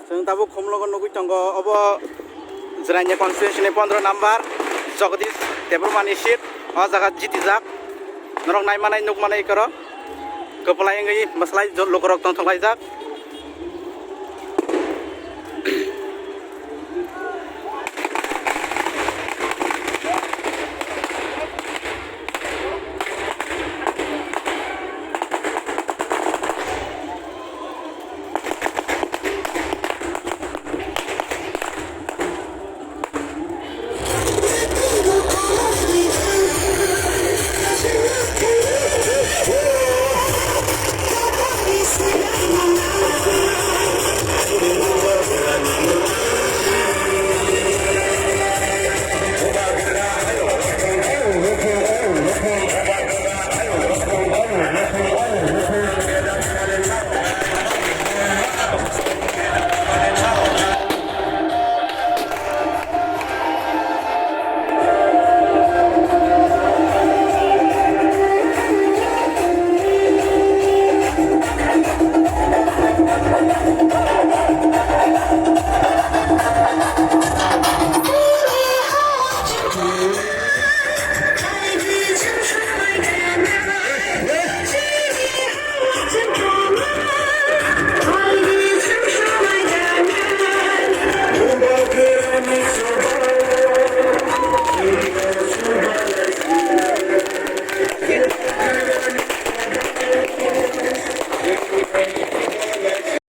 जों दाबो खुमलुंगो नुगै दंगो अबो जिरायनि कन्स्टिट्युशननि 15 number Jagdish देबरमानि seat अ जागा जितिजाक नरक नायमानाय नुगमानाय करो गोपलाय गई मसलाय लोकरक तंथलायजाक